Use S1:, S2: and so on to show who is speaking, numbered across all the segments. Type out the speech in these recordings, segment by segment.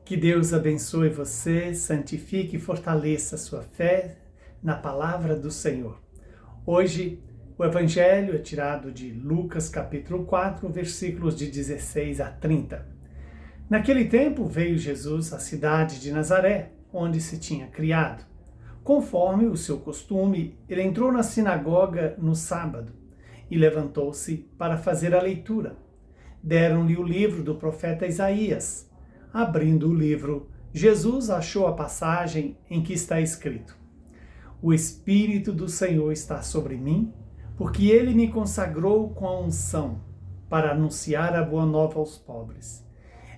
S1: Que Deus abençoe você, santifique e fortaleça a sua fé na palavra do Senhor. Hoje, o Evangelho é tirado de Lucas capítulo 4, versículos de 16 a 30. Naquele tempo veio Jesus à cidade de Nazaré, onde se tinha criado. Conforme o seu costume, ele entrou na sinagoga no sábado e levantou-se para fazer a leitura. Deram-lhe o livro do profeta Isaías. Abrindo o livro, Jesus achou a passagem em que está escrito: O Espírito do Senhor está sobre mim, porque ele me consagrou com a unção para anunciar a boa nova aos pobres.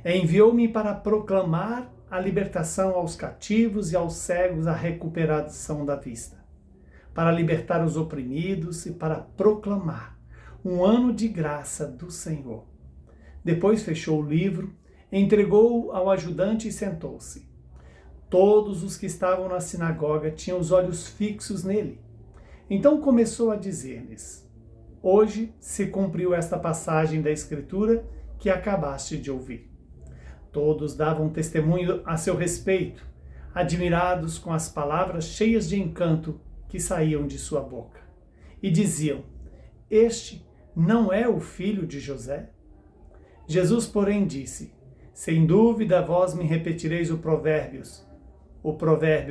S1: Enviou-me para proclamar a libertação aos cativos e aos cegos a recuperação da vista, para libertar os oprimidos e para proclamar um ano de graça do Senhor. Depois fechou o livro, entregou-o ao ajudante e sentou-se. Todos os que estavam na sinagoga tinham os olhos fixos nele. Então começou a dizer-lhes: Hoje se cumpriu esta passagem da Escritura que acabaste de ouvir. Todos davam testemunho a seu respeito, admirados com as palavras cheias de encanto que saíam de sua boca. E diziam: Este não é o filho de José? Jesus, porém, disse: Sem dúvida vós me repetireis o provérbio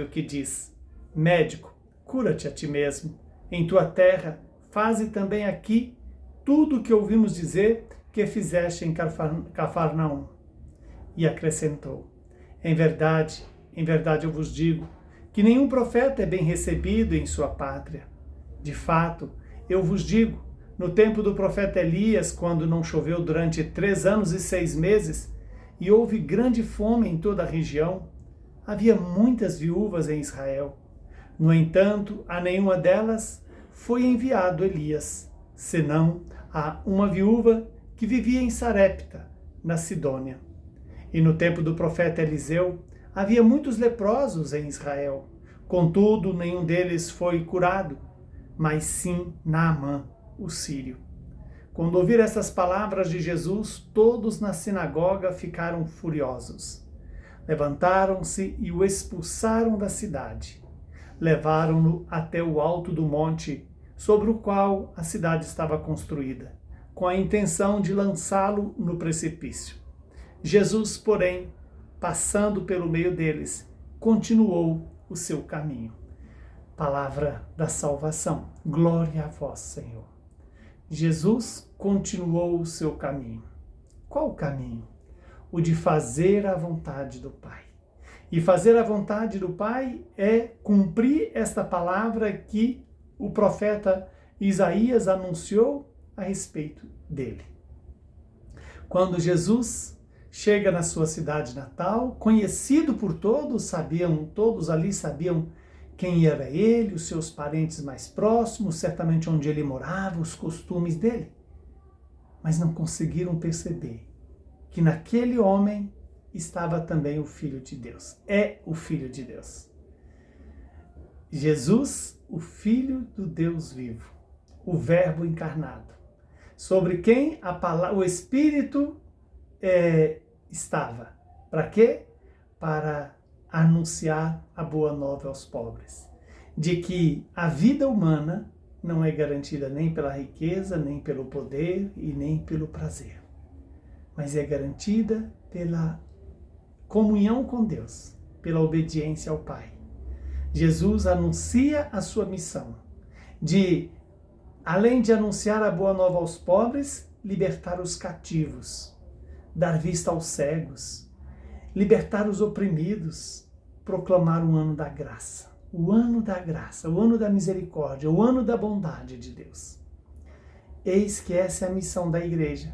S1: que diz: Médico, cura-te a ti mesmo, em tua terra, faze também aqui tudo o que ouvimos dizer que fizeste em Cafarnaum. E acrescentou: em verdade eu vos digo, que nenhum profeta é bem recebido em sua pátria. De fato, eu vos digo, no tempo do profeta Elias, quando não choveu durante 3 anos e 6 meses, e houve grande fome em toda a região, havia muitas viúvas em Israel. No entanto, a nenhuma delas foi enviado Elias, senão a uma viúva que vivia em Sarepta, na Sidônia. E no tempo do profeta Eliseu, havia muitos leprosos em Israel. Contudo, nenhum deles foi curado, mas sim Naamã, o sírio. Quando ouviram essas palavras de Jesus, todos na sinagoga ficaram furiosos. Levantaram-se e o expulsaram da cidade. Levaram-no até o alto do monte, sobre o qual a cidade estava construída, com a intenção de lançá-lo no precipício. Jesus, porém, passando pelo meio deles, continuou o seu caminho. Palavra da salvação. Glória a vós, Senhor. Jesus continuou o seu caminho. Qual o caminho? O de fazer a vontade do Pai. E fazer a vontade do Pai é cumprir esta palavra que o profeta Isaías anunciou a respeito dele. Quando Jesus chega na sua cidade natal, conhecido por todos, todos ali sabiam quem era ele, os seus parentes mais próximos, certamente onde ele morava, os costumes dele. Mas não conseguiram perceber que naquele homem estava também o Filho de Deus. É o Filho de Deus. Jesus, o Filho do Deus vivo, o Verbo encarnado, sobre quem o Espírito estava. Para quê? Para anunciar a boa nova aos pobres, de que a vida humana não é garantida nem pela riqueza, nem pelo poder e nem pelo prazer, mas é garantida pela comunhão com Deus, pela obediência ao Pai. Jesus anuncia a sua missão de, além de anunciar a boa nova aos pobres, libertar os cativos, dar vista aos cegos, libertar os oprimidos, proclamar um ano da graça, o ano da graça, o ano da misericórdia, o ano da bondade de Deus. Eis que essa é a missão da igreja.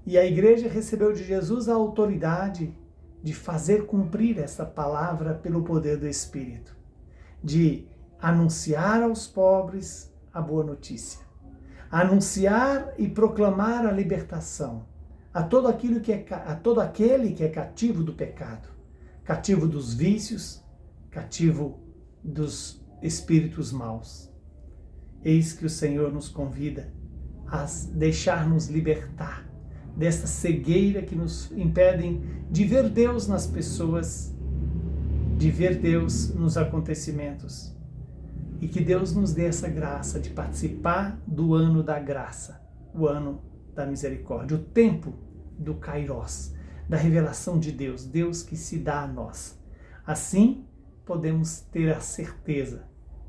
S1: E a igreja recebeu de Jesus a autoridade de fazer cumprir essa palavra pelo poder do Espírito, de anunciar aos pobres a boa notícia, anunciar e proclamar a libertação a todo aquele que é cativo do pecado, cativo dos vícios, cativo dos espíritos maus. Eis que o Senhor nos convida a deixar-nos libertar desta cegueira que nos impedem de ver Deus nas pessoas, de ver Deus nos acontecimentos. E que Deus nos dê essa graça de participar do ano da graça, o ano da misericórdia, o tempo do Kairos, da revelação de Deus, Deus que se dá a nós. Assim, podemos ter a certeza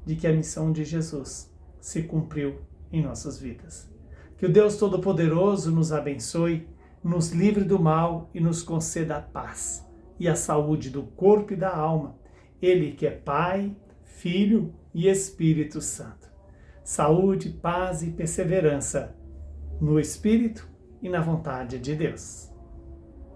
S1: de que a missão de Jesus se cumpriu em nossas vidas. Que o Deus Todo-Poderoso nos abençoe, nos livre do mal e nos conceda a paz e a saúde do corpo e da alma. Ele que é Pai, Filho e Espírito Santo. Saúde, paz e perseverança no Espírito e na vontade de Deus.